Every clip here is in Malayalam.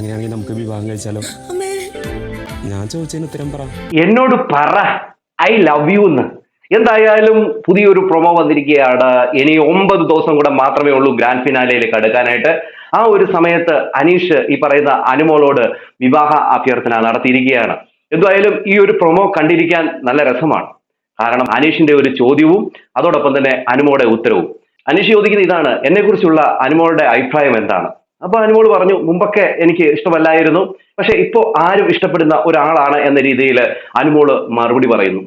അങ്ങനെയാണെങ്കിൽ നമുക്ക് വിവാഹം കഴിച്ചാലോ? ഞാൻ ചോദിച്ചതിന് ഉത്തരം പറ. എന്നോട് പറ ഐ ലവ് യു എന്ന്. എന്തായാലും പുതിയൊരു പ്രൊമോ വന്നിരിക്കുകയാണ്. ഇനി 9 ദിവസം കൂടെ മാത്രമേ ഉള്ളൂ ഗ്രാൻഡ് ഫിനാലയിലേക്ക് അടുക്കാനായിട്ട്. ആ ഒരു സമയത്ത് അനീഷ് ഈ പറയുന്ന അനുമോളോട് വിവാഹ അഭ്യർത്ഥന നടത്തിയിരിക്കുകയാണ്. എന്തായാലും ഈ ഒരു പ്രൊമോ കണ്ടിരിക്കാൻ നല്ല രസമാണ്. കാരണം അനീഷിന്റെ ഒരു ചോദ്യവും അതോടൊപ്പം തന്നെ അനുമോളുടെ ഉത്തരവും. അനീഷ് ചോദിക്കുന്നത് ഇതാണ്: എന്നെക്കുറിച്ചുള്ള അനുമോളുടെ അഭിപ്രായം എന്താണ്? അപ്പൊ അനുമോൾ പറഞ്ഞു, മുമ്പൊക്കെ എനിക്ക് ഇഷ്ടമല്ലായിരുന്നു, പക്ഷെ ഇപ്പോ ആരും ഇഷ്ടപ്പെടുന്ന ഒരാളാണ് എന്ന രീതിയിൽ അനുമോള് മറുപടി പറയുന്നു.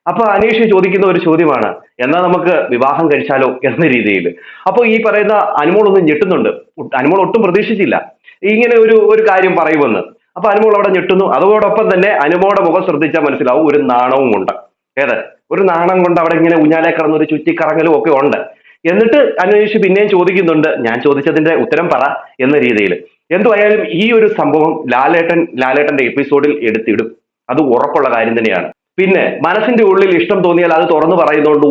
അപ്പൊ അനീഷ് ചോദിക്കുന്ന ഒരു ചോദ്യമാണ്: എന്നാൽ നമുക്ക് വിവാഹം കഴിച്ചാലോ എന്ന രീതിയിൽ. അപ്പോൾ ഈ പറയുന്ന അനുമോൾ ഒന്ന് ഞെട്ടുന്നുണ്ട്. അനുമോൾ ഒട്ടും പ്രതീക്ഷിച്ചില്ല ഇങ്ങനെ ഒരു കാര്യം പറയുമെന്ന്. അപ്പൊ അനുമോൾ അവിടെ ഞെട്ടുന്നു. അതോടൊപ്പം തന്നെ അനുമോളുടെ മുഖം ശ്രദ്ധിച്ചാൽ മനസ്സിലാവും ഒരു നാണവും ഉണ്ട്. ഏത് ഒരു നാണം കൊണ്ട് അവിടെ ഇങ്ങനെ ഊഞ്ഞാലെ കിടന്ന് ഒരു ചുറ്റിക്കറങ്ങലും ഒക്കെ ഉണ്ട്. എന്നിട്ട് അന്വേഷിച്ച് പിന്നെയും ചോദിക്കുന്നുണ്ട്, ഞാൻ ചോദിച്ചതിന്റെ ഉത്തരം പറ എന്ന രീതിയിൽ. എന്തുവായാലും ഈ ഒരു സംഭവം ലാലേട്ടന്റെ എപ്പിസോഡിൽ എടുത്തിടും, അത് ഉറപ്പുള്ള കാര്യം തന്നെയാണ്. പിന്നെ മനസ്സിന്റെ ഉള്ളിൽ ഇഷ്ടം തോന്നിയാൽ അത് തുറന്നു പറയുന്നതുകൊണ്ട്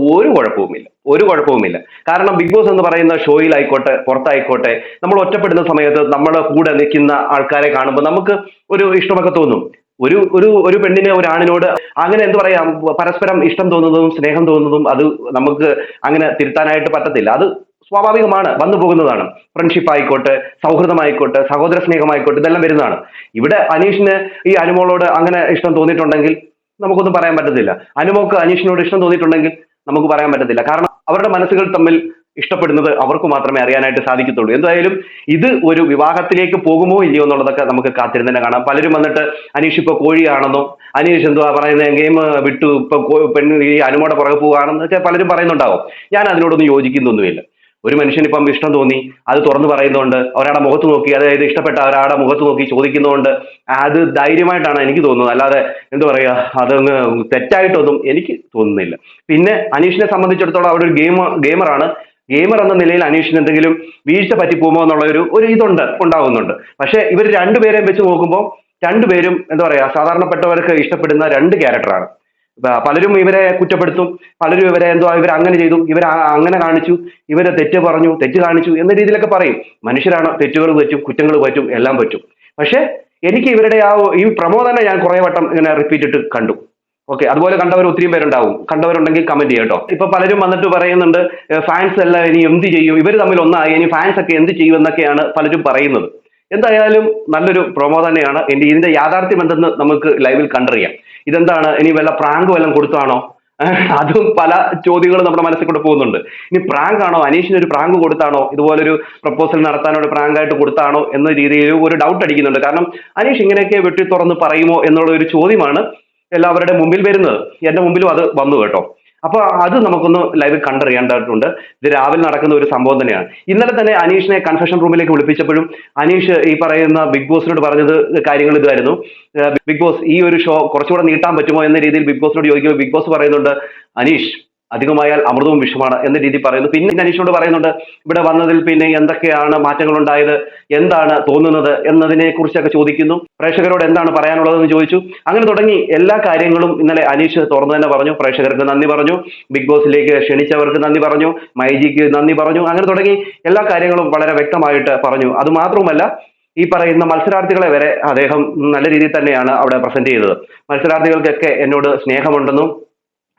ഒരു കുഴപ്പവുമില്ല. കാരണം ബിഗ് ബോസ് എന്ന് പറയുന്ന ഷോയിലായിക്കോട്ടെ പുറത്തായിക്കോട്ടെ, നമ്മൾ ഒറ്റപ്പെടുന്ന സമയത്ത് നമ്മുടെ കൂടെ നിൽക്കുന്ന ആൾക്കാരെ കാണുമ്പോൾ നമുക്ക് ഒരു ഇഷ്ടമൊക്കെ തോന്നും. ഒരു ഒരു ഒരു പെണ്ണിന് ഒരു ആണിനോട് അങ്ങനെ എന്ത് പറയാം, പരസ്പരം ഇഷ്ടം തോന്നുന്നതും സ്നേഹം തോന്നുന്നതും അത് നമുക്ക് അങ്ങനെ തിരുത്താനായിട്ട് പറ്റത്തില്ല. അത് സ്വാഭാവികമാണ്, വന്നു പോകുന്നതാണ്. ഫ്രണ്ട്ഷിപ്പ് ആയിക്കോട്ടെ, സൗഹൃദമായിക്കോട്ടെ, സഹോദര സ്നേഹമായിക്കോട്ടെ, ഇതെല്ലാം വരുന്നതാണ്. ഇവിടെ അനീഷിന് ഈ അനുമോളോട് അങ്ങനെ ഇഷ്ടം തോന്നിയിട്ടുണ്ടെങ്കിൽ നമുക്കൊന്നും പറയാൻ പറ്റത്തില്ല. അനുമോക്ക് അനീഷിനോട് ഇഷ്ടം തോന്നിയിട്ടുണ്ടെങ്കിൽ നമുക്ക് പറയാൻ പറ്റത്തില്ല. കാരണം അവരുടെ മനസ്സുകൾ തമ്മിൽ ഇഷ്ടപ്പെടുന്നത് അവർക്ക് മാത്രമേ അറിയാനായിട്ട് സാധിക്കത്തുള്ളൂ. എന്തായാലും ഇത് ഒരു വിവാഹത്തിലേക്ക് പോകുമോ ഇല്ലയോ എന്നുള്ളതൊക്കെ നമുക്ക് കാത്തിരുന്ന് തന്നെ കാണാം. പലരും വന്നിട്ട് അനീഷ് ഇപ്പൊ കോഴിയാണെന്നോ, അനീഷ് എന്തുവാ പറയുന്നത്, ഗെയിം വിട്ടു ഇപ്പൊ പെണ്ണ് ഈ അനുമോടെ പുറകെ പോവുകയാണെന്നൊക്കെ പലരും പറയുന്നുണ്ടാവും. ഞാൻ അതിനോടൊന്നും യോജിക്കുന്നൊന്നുമില്ല. ഒരു മനുഷ്യന് ഇപ്പം ഇഷ്ടം തോന്നി, അത് തുറന്നു പറയുന്നതുകൊണ്ട്, ഒരാളുടെ മുഖത്ത് നോക്കി, അതായത് ഇഷ്ടപ്പെട്ട ഒരാളുടെ മുഖത്ത് നോക്കി ചോദിക്കുന്നതുകൊണ്ട് അത് ധൈര്യമായിട്ടാണ് എനിക്ക് തോന്നുന്നത്. അല്ലാതെ എന്താ പറയുക, അതങ്ങ് തെറ്റായിട്ടൊന്നും എനിക്ക് തോന്നുന്നില്ല. പിന്നെ അനീഷിനെ സംബന്ധിച്ചിടത്തോളം അവിടെ ഒരു ഗെയിമറാണ്. ഗെയിമർ എന്ന നിലയിൽ അനീഷിന് എന്തെങ്കിലും വീഴ്ച പറ്റിപ്പോകുമോ എന്നുള്ള ഒരു ഉണ്ടാകുന്നുണ്ട്. പക്ഷെ ഇവർ രണ്ടുപേരെയും വെച്ച് നോക്കുമ്പോൾ രണ്ടുപേരും എന്താ പറയാ, സാധാരണപ്പെട്ടവർക്ക് ഇഷ്ടപ്പെടുന്ന രണ്ട് ക്യാരക്ടറാണ്. പലരും ഇവരെ കുറ്റപ്പെടുത്തും, പലരും ഇവരെ എന്തോ ഇവർ അങ്ങനെ ചെയ്തു, ഇവർ അങ്ങനെ കാണിച്ചു, ഇവരെ തെറ്റ് പറഞ്ഞു, തെറ്റ് കാണിച്ചു എന്ന രീതിയിലൊക്കെ പറയും. മനുഷ്യരാണ്, തെറ്റുകൾ പറ്റും, കുറ്റങ്ങൾ പറ്റും, എല്ലാം പറ്റും. പക്ഷെ എനിക്ക് ഇവരുടെ ഈ പ്രമോ തന്നെ ഞാൻ കുറെ വട്ടം ഇങ്ങനെ റിപ്പീറ്റ് ഇട്ട് കണ്ടു. ഓക്കെ, അതുപോലെ കണ്ടവർ ഒത്തിരി പേരുണ്ടാവും. കണ്ടവരുണ്ടെങ്കിൽ കമന്റ് ചെയ്യാം കേട്ടോ. ഇപ്പൊ പലരും വന്നിട്ട് പറയുന്നുണ്ട്, ഫാൻസ് എല്ലാം ഇനി എന്ത് ചെയ്യും, ഇവർ തമ്മിൽ ഒന്നായി ഇനി ഫാൻസ് ഒക്കെ എന്ത് ചെയ്യും എന്നൊക്കെയാണ് പലരും പറയുന്നത്. എന്തായാലും നല്ലൊരു പ്രൊമോ തന്നെയാണ്. ഇതിന്റെ യാഥാർത്ഥ്യം എന്തെന്ന് നമുക്ക് ലൈവിൽ കണ്ടറിയാം. ഇതെന്താണ്, ഇനി വല്ല പ്രാങ്ക് വല്ലതും കൊടുത്താണോ? അതും പല ചോദ്യങ്ങളും നമ്മുടെ മനസ്സിൽ കൂടെ പോകുന്നുണ്ട്. ഇനി പ്രാങ്ക് ആണോ, അനീഷിന് ഒരു പ്രാങ്ക് കൊടുത്താണോ, ഇതുപോലൊരു പ്രപ്പോസൽ നടത്താനോട് പ്രാങ്ക് ആയിട്ട് കൊടുത്താണോ എന്ന രീതിയിൽ ഒരു ഡൗട്ട് അടിക്കുന്നുണ്ട്. കാരണം അനീഷ് ഇങ്ങനെയൊക്കെ വെട്ടി തുറന്ന് പറയുമോ എന്നുള്ള ഒരു ചോദ്യമാണ് എല്ലാവരുടെ മുമ്പിൽ വരുന്നത്. എന്റെ മുമ്പിലും അത് വന്നു കേട്ടോ. അപ്പൊ അത് നമുക്കൊന്ന് ലൈവിൽ കണ്ടറിയേണ്ടതായിട്ടുണ്ട്. ഇത് രാവിലെ നടക്കുന്ന ഒരു സംഭവം തന്നെയാണ്. ഇന്നലെ തന്നെ അനീഷിനെ കൺഫെഷൻ റൂമിലേക്ക് വിളിപ്പിച്ചപ്പോഴും അനീഷ് ഈ പറയുന്ന ബിഗ് ബോസിനോട് പറഞ്ഞത് കാര്യങ്ങൾ ഇതായിരുന്നു: ബിഗ് ബോസ് ഈ ഒരു ഷോ കുറച്ചുകൂടെ നീട്ടാൻ പറ്റുമോ എന്ന രീതിയിൽ ബിഗ് ബോസിനോട് ചോദിക്കുമ്പോൾ ബിഗ് ബോസ് പറയുന്നുണ്ട്, അനീഷ് അധികമായാൽ അമൃതവും വിഷമാണ് എന്ന രീതി പറയുന്നു. പിന്നെ അനീഷിനോട് പറയുന്നുണ്ട്, ഇവിടെ വന്നതിൽ പിന്നെ എന്തൊക്കെയാണ് മാറ്റങ്ങൾ ഉണ്ടായത്, എന്താണ് തോന്നുന്നത് എന്നതിനെ കുറിച്ചൊക്കെ ചോദിക്കുന്നു. പ്രേക്ഷകരോട് എന്താണ് പറയാനുള്ളതെന്ന് ചോദിച്ചു. അങ്ങനെ തുടങ്ങി എല്ലാ കാര്യങ്ങളും ഇന്നലെ അനീഷ് തുറന്നു തന്നെ പറഞ്ഞു. പ്രേക്ഷകർക്ക് നന്ദി പറഞ്ഞു, ബിഗ് ബോസിലേക്ക് ക്ഷണിച്ചവർക്ക് നന്ദി പറഞ്ഞു, മൈജിക്ക് നന്ദി പറഞ്ഞു. അങ്ങനെ തുടങ്ങി എല്ലാ കാര്യങ്ങളും വളരെ വ്യക്തമായിട്ട് പറഞ്ഞു. അത് മാത്രവുമല്ല, ഈ പറയുന്ന മത്സരാർത്ഥികളെ വരെ അദ്ദേഹം നല്ല രീതിയിൽ തന്നെയാണ് അവിടെ പ്രസന്റ് ചെയ്തത്. മത്സരാർത്ഥികൾക്കൊക്കെ എന്നോട് സ്നേഹമുണ്ടെന്നും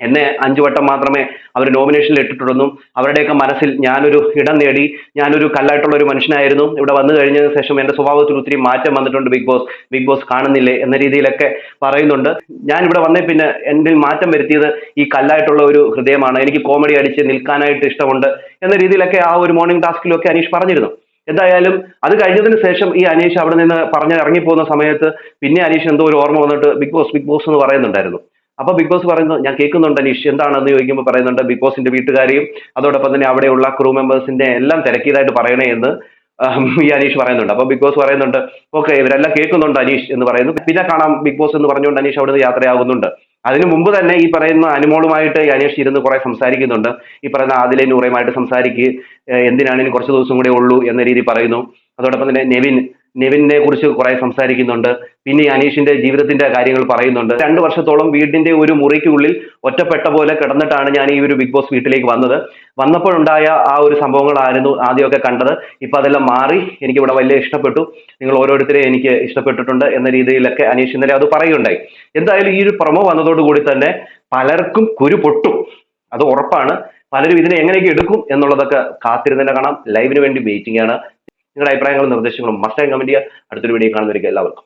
എന്നെ 5 വട്ടം മാത്രമേ അവർ നോമിനേഷനിൽ ഇട്ടിട്ടുള്ളൂ, അവരുടെയൊക്കെ മനസ്സിൽ ഞാനൊരു ഇടം നേടി, ഞാനൊരു കല്ലായിട്ടുള്ള ഒരു മനുഷ്യനായിരുന്നു, ഇവിടെ വന്നു കഴിഞ്ഞതിന് ശേഷം എന്റെ സ്വഭാവത്തിൽ ഒത്തിരി മാറ്റം വന്നിട്ടുണ്ട്, ബിഗ് ബോസ് കാണുന്നില്ലേ എന്ന രീതിയിലൊക്കെ പറയുന്നുണ്ട്. ഞാൻ ഇവിടെ വന്നേ പിന്നെ എന്റെ മാറ്റം വരുത്തിയത് ഈ കല്ലായിട്ടുള്ള ഒരു ഹൃദയമാണ്, എനിക്ക് കോമഡി അടിച്ച് നിൽക്കാനായിട്ട് ഇഷ്ടമുണ്ട് എന്ന രീതിയിലൊക്കെ ആ ഒരു മോർണിംഗ് ടാസ്കിലൊക്കെ അനീഷ് പറഞ്ഞിരുന്നു. എന്തായാലും അത് കഴിഞ്ഞതിന് ശേഷം ഈ അനീഷ് അവിടെ നിന്ന് പറഞ്ഞ് ഇറങ്ങിപ്പോകുന്ന സമയത്ത് പിന്നെ അനീഷ് എന്തോ ഒരു ഓർമ്മ വന്നിട്ട് ബിഗ് ബോസ് എന്ന് പറയുന്നുണ്ടായിരുന്നു. അപ്പൊ ബിഗ് ബോസ് പറയുന്നു, ഞാൻ കേൾക്കുന്നുണ്ട് അനീഷ്, എന്താണെന്ന് ചോദിക്കുമ്പോൾ പറയുന്നുണ്ട്, ബിഗ് ബോസിന്റെ വീട്ടുകാരെയും അതോടൊപ്പം തന്നെ അവിടെയുള്ള ക്രൂ മെമ്പേഴ്സിന്റെ എല്ലാം തിരക്കിയതായിട്ട് പറയണേ എന്ന് ഈ അനീഷ് പറയുന്നുണ്ട്. അപ്പൊ ബിഗ് ബോസ് പറയുന്നുണ്ട്, ഓക്കെ ഇവരെല്ലാം കേൾക്കുന്നുണ്ട് അനീഷ് എന്ന് പറയുന്നു. പിന്നെ കാണാം ബിഗ് ബോസ് എന്ന് പറഞ്ഞുകൊണ്ട് അനീഷ് അവിടെ നിന്ന് യാത്രയാകുന്നുണ്ട്. അതിനു മുമ്പ് തന്നെ ഈ പറയുന്ന അനുമോളുമായിട്ട് ഈ അനീഷ് ഇരുന്ന് കുറെ സംസാരിക്കുന്നുണ്ട്. ഈ പറയുന്ന ആദിലെ നൂറയുമായിട്ട് സംസാരിക്കുക, എന്തിനാണ് ഇനി കുറച്ച് ദിവസം കൂടെ ഉള്ളൂ എന്ന രീതി പറയുന്നു. അതോടൊപ്പം തന്നെ നെവിനെ കുറിച്ച് കുറെ സംസാരിക്കുന്നുണ്ട്. പിന്നെ ഈ അനീഷിന്റെ ജീവിതത്തിന്റെ കാര്യങ്ങൾ പറയുന്നുണ്ട്. 2 വർഷത്തോളം വീടിന്റെ ഒരു മുറിക്കുള്ളിൽ ഒറ്റപ്പെട്ട പോലെ കിടന്നിട്ടാണ് ഞാൻ ഈ ഒരു ബിഗ് ബോസ് വീട്ടിലേക്ക് വന്നത്. വന്നപ്പോഴുണ്ടായ ആ ഒരു സംഭവങ്ങളായിരുന്നു ആദ്യമൊക്കെ കണ്ടത്. ഇപ്പൊ അതെല്ലാം മാറി, എനിക്ക് ഇവിടെ വലിയ ഇഷ്ടപ്പെട്ടു, നിങ്ങൾ ഓരോരുത്തരെയും എനിക്ക് ഇഷ്ടപ്പെട്ടിട്ടുണ്ട് എന്ന രീതിയിലൊക്കെ അനീഷ് ഇന്നലെ അത് പറയുകയുണ്ടായി. എന്തായാലും ഈ ഒരു പ്രൊമോ വന്നതോടുകൂടി തന്നെ പലർക്കും കുരു പൊട്ടും, അത് ഉറപ്പാണ്. പലരും ഇതിനെ എങ്ങനെയൊക്കെ എടുക്കും എന്നുള്ളതൊക്കെ കാത്തിരുന്ന് തന്നെ കാണാം. ലൈവിന് വേണ്ടി വെയിറ്റിംഗ് ആണ്. നിങ്ങളുടെ അഭിപ്രായങ്ങളും നിർദ്ദേശങ്ങളും മസ്റ്റായും കമന്റ് ചെയ്യുക. അടുത്തൊരു വീഡിയോ കാണുന്നവർക്ക് എല്ലാവർക്കും